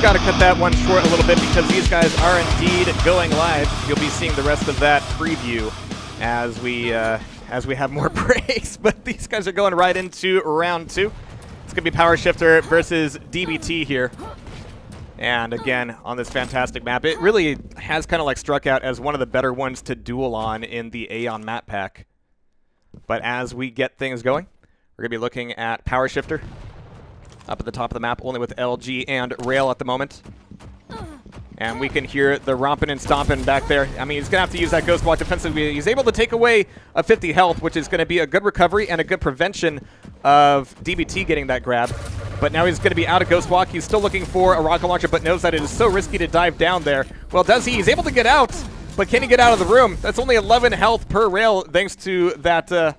we've got to cut that one short a little bit because these guys are indeed going live. You'll be seeing the rest of that preview as we have more breaks. But these guys are going right into round 2. It's going to be PowerShifter versus DBT here. And again, on this fantastic map, it really has kind of like struck out as one of the better ones to duel on in the Aeon map pack. But as we get things going, we're going to be looking at PowerShifter up at the top of the map, only with LG and Rail at the moment. And we can hear the romping and stomping back there. I mean, he's going to have to use that Ghost Walk defensively. He's able to take away a 50 health, which is going to be a good recovery and a good prevention of DBT getting that grab. But now he's going to be out of Ghost Walk. He's still looking for a rocket launcher, but knows that it is so risky to dive down there. Well, does he? He's able to get out, but can he get out of the room? That's only 11 health per Rail thanks to that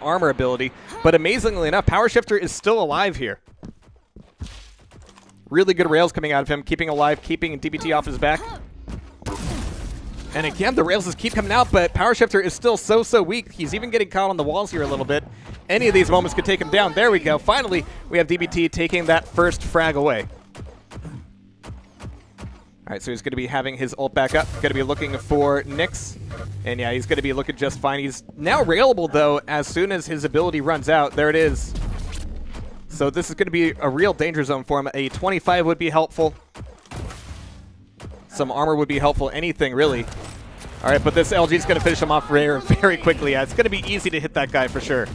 armor ability. But amazingly enough, PowerShifter is still alive here. Really good rails coming out of him, keeping alive, keeping DBT off his back. And again, the rails just keep coming out, but PowerShifter is still so weak. He's even getting caught on the walls here a little bit. Any of these moments could take him down. There we go. Finally, we have DBT taking that first frag away. All right, so he's going to be having his ult back up. Going to be looking for Nyx. And yeah, he's going to be looking just fine. He's now railable, though, as soon as his ability runs out. There it is. So this is going to be a real danger zone for him. A 25 would be helpful. Some armor would be helpful. Anything, really. All right, but this LG is going to finish him off very quickly. Yeah, it's going to be easy to hit that guy for sure.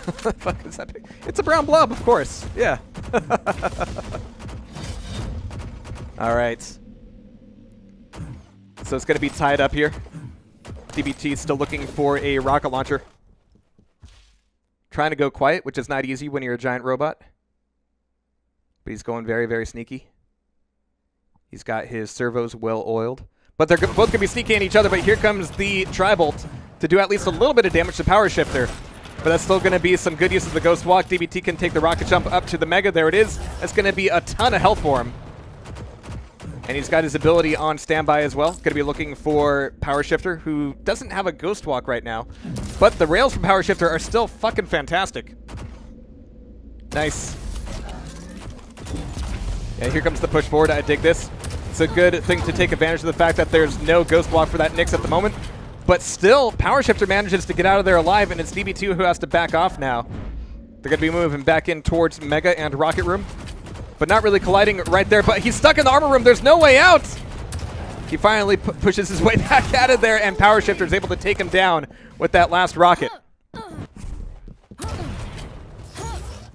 What the fuck is that? It's a brown blob, of course. Yeah. All right. So it's going to be tied up here. DBT still looking for a rocket launcher. Trying to go quiet, which is not easy when you're a giant robot. But he's going very sneaky. He's got his servos well oiled. But they're both going to be sneaky in each other. But here comes the Tri-Bolt to do at least a little bit of damage to PowerShifter. But that's still going to be some good use of the Ghost Walk. DBT can take the rocket jump up to the Mega. There it is. That's going to be a ton of health for him. And he's got his ability on standby as well. Going to be looking for PowerShifter, who doesn't have a Ghost Walk right now. But the rails from PowerShifter are still fucking fantastic. Nice. Yeah, here comes the push forward. I dig this. It's a good thing to take advantage of the fact that there's no Ghost Walk for that Nyx at the moment. But still, PowerShifter manages to get out of there alive, and it's DB2 who has to back off now. They're going to be moving back in towards Mega and Rocket Room. But not really colliding right there. But he's stuck in the armor room. There's no way out. He finally pushes his way back out of there, and PowerShifter is able to take him down with that last rocket. All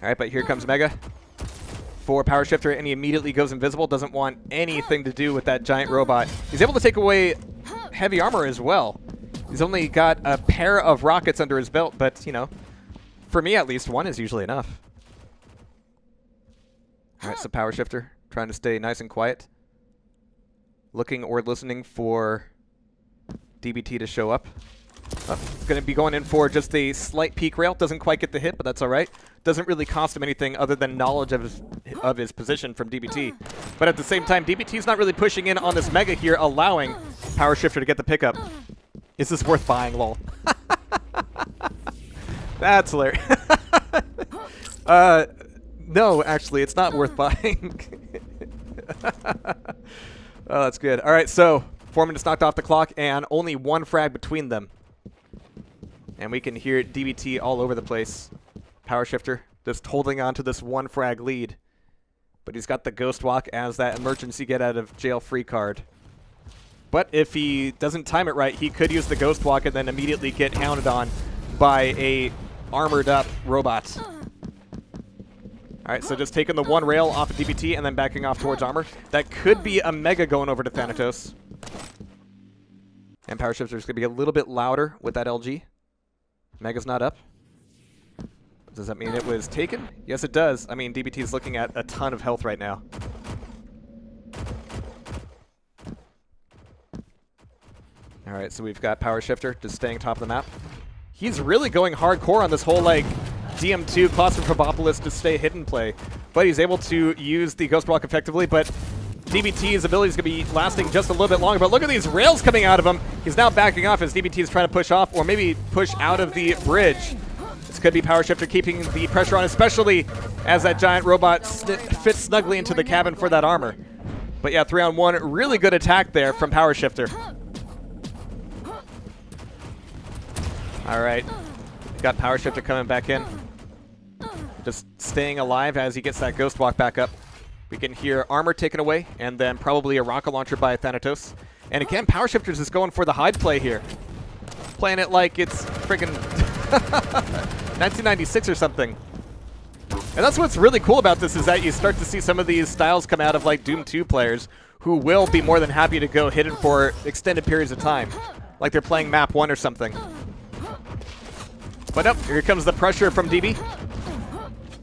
right, but here comes Mega for PowerShifter, and he immediately goes invisible. Doesn't want anything to do with that giant robot. He's able to take away heavy armor as well. He's only got a pair of rockets under his belt, but, you know, for me at least, one is usually enough. All right, so PowerShifter trying to stay nice and quiet. Looking or listening for DBT to show up. Going to be going in for just a slight peak rail. Doesn't quite get the hit, but that's all right. Doesn't really cost him anything other than knowledge of his position from DBT. But at the same time, DBT's not really pushing in on this Mega here, allowing PowerShifter to get the pickup. Is this worth buying, lol? That's hilarious. No, actually, it's not worth buying. Oh, that's good. All right, so 4 minutes knocked off the clock and only one frag between them. And we can hear DBT all over the place. PowerShifter just holding on to this one frag lead. But he's got the Ghost Walk as that emergency get out of jail free card. But if he doesn't time it right, he could use the Ghost Walk and then immediately get hounded on by a armored up robot. All right, so just taking the one rail off of DBT and then backing off towards armor. That could be a Mega going over to Thanatos. And PowerShifter is going to be a little bit louder with that LG. Mega's not up. Does that mean it was taken? Yes, it does. I mean, DBT is looking at a ton of health right now. All right, so we've got PowerShifter just staying top of the map. He's really going hardcore on this whole, like, DM2 Claustrophobopolis to stay hidden play. But he's able to use the Ghost Walk effectively, but DBT's ability is going to be lasting just a little bit longer. But look at these rails coming out of him. He's now backing off as DBT is trying to push off or maybe push out of the bridge. It's This could be PowerShifter keeping the pressure on, especially as that giant robot fits snugly into the cabin for that armor. But yeah, 3-on-1, really good attack there from PowerShifter. All right, got PowerShifter coming back in. Just staying alive as he gets that Ghost Walk back up. We can hear armor taken away, and then probably a rocket launcher by Thanatos. And again, PowerShifter's is going for the hide play here. Playing it like it's freaking 1996 or something. And that's what's really cool about this, is that you start to see some of these styles come out of like Doom 2 players who will be more than happy to go hidden for extended periods of time. Like they're playing map 1 or something. But nope, here comes the pressure from DB.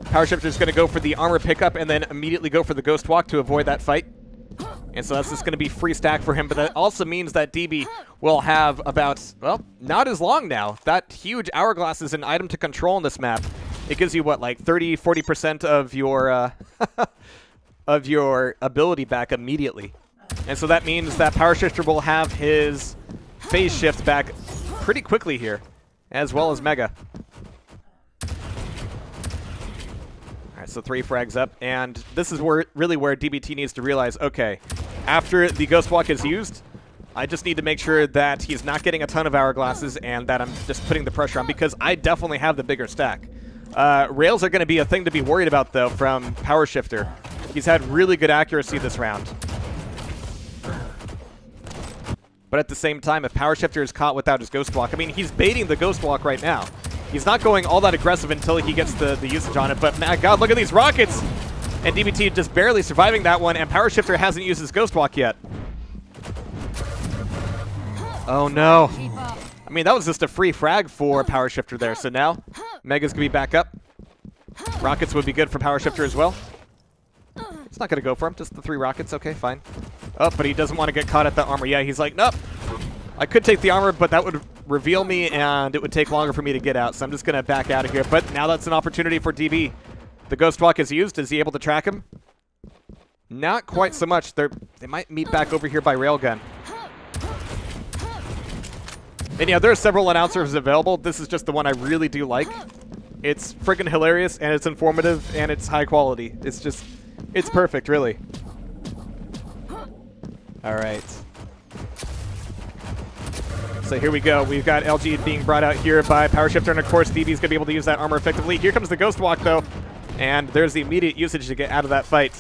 PowerShifter's going to go for the armor pickup and then immediately go for the Ghost Walk to avoid that fight. And so that's just going to be free stack for him, but that also means that DB will have about, well, not as long now. That huge hourglass is an item to control in this map. It gives you, what, like 30, 40% of your, of your ability back immediately. And so that means that PowerShifter will have his phase shift back pretty quickly here, as well as Mega. So 3 frags up, and this is where really where DBT needs to realize, okay, after the Ghost Walk is used, I just need to make sure that he's not getting a ton of hourglasses and that I'm just putting the pressure on, because I definitely have the bigger stack. Rails are going to be a thing to be worried about, though, from PowerShifter. He's had really good accuracy this round. But at the same time, if PowerShifter is caught without his Ghost Walk, I mean, he's baiting the Ghost Walk right now. He's not going all that aggressive until he gets the usage on it, but my god, look at these rockets! And DBT just barely surviving that one, and PowerShifter hasn't used his Ghost Walk yet. Oh no. I mean, that was just a free frag for PowerShifter there, so now Mega's gonna be back up. Rockets would be good for PowerShifter as well. It's not gonna go for him, just the 3 rockets, okay, fine. Oh, but he doesn't want to get caught at the armor. Yeah, he's like, nope. I could take the armor, but that would reveal me, and it would take longer for me to get out, so I'm just going to back out of here. But now that's an opportunity for DB. The Ghost Walk is used. Is he able to track him? Not quite so much. They might meet back over here by Railgun. And yeah, there are several announcers available. This is just the one I really do like. It's freaking hilarious, and it's informative, and it's high quality. It's just, it's perfect, really. All right. So here we go. We've got LG being brought out here by PowerShifter, and of course DB's going to be able to use that armor effectively. Here comes the Ghost Walk, though, and there's the immediate usage to get out of that fight.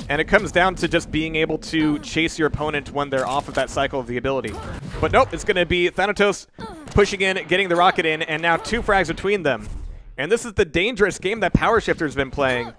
And it comes down to just being able to chase your opponent when they're off of that cycle of the ability. But nope, it's going to be Thanatos pushing in, getting the rocket in, and now 2 frags between them. And this is the dangerous game that PowerShifter's been playing.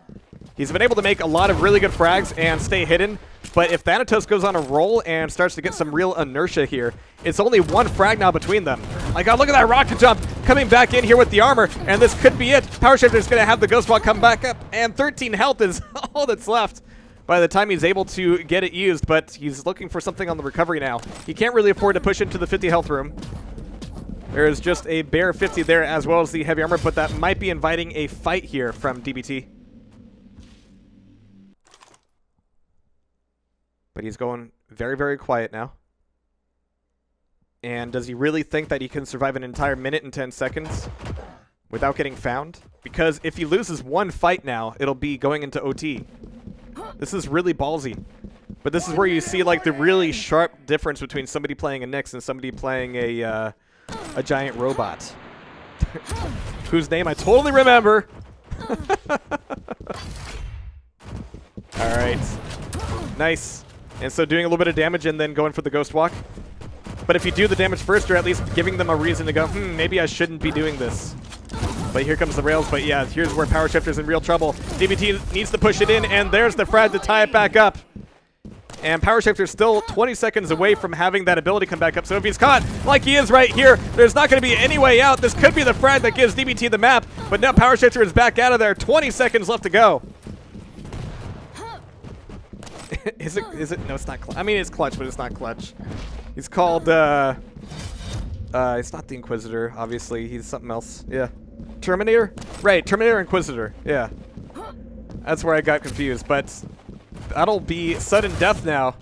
He's been able to make a lot of really good frags and stay hidden, but if Thanatos goes on a roll and starts to get some real inertia here, it's only 1 frag now between them. My god, look at that rocket jump coming back in here with the armor, and this could be it. PowerShifter's going to have the Ghost Walk come back up, and 13 health is all that's left by the time he's able to get it used, but he's looking for something on the recovery now. He can't really afford to push into the 50 health room. There is just a bare 50 there, as well as the heavy armor, but that might be inviting a fight here from DBT. But he's going very, very quiet now. And does he really think that he can survive an entire minute and 10 seconds without getting found? Because if he loses 1 fight now, it'll be going into OT. This is really ballsy. But this is where you see like the really sharp difference between somebody playing a Nyx and somebody playing a giant robot. Whose name I totally remember. All right. Nice. And so doing a little bit of damage and then going for the Ghost Walk. But if you do the damage first, you're at least giving them a reason to go, maybe I shouldn't be doing this. But here comes the rails. But yeah, here's where PowerShifter's in real trouble. DBT needs to push it in, and there's the frag to tie it back up. And PowerShifter's still 20 seconds away from having that ability come back up. So if he's caught, like he is right here, there's not going to be any way out. This could be the frag that gives DBT the map. But now PowerShifter is back out of there. 20 seconds left to go. Is it? No, it's not clutch. I mean, it's clutch, but it's not clutch. He's called, it's not the Inquisitor, obviously. He's something else. Yeah. Terminator? Right, Terminator Inquisitor. Yeah. That's where I got confused, but that'll be sudden death now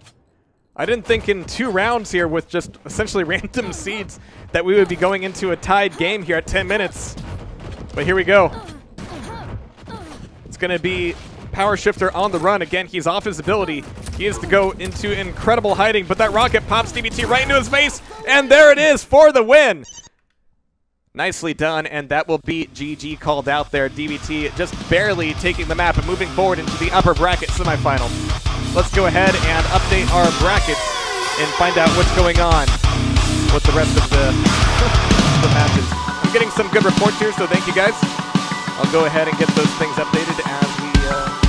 I didn't think in 2 rounds here with just essentially random seeds that we would be going into a tied game here at 10 minutes. But here we go. It's going to be PowerShifter on the run. Again, he's off his ability. He is to go into incredible hiding, but that rocket pops DBT right into his face, and there it is for the win. Nicely done, and that will be GG called out there. DBT just barely taking the map and moving forward into the upper bracket semifinals. Let's go ahead and update our brackets and find out what's going on with the rest of the, the matches. I'm getting some good reports here, so thank you guys. I'll go ahead and get those things updated as we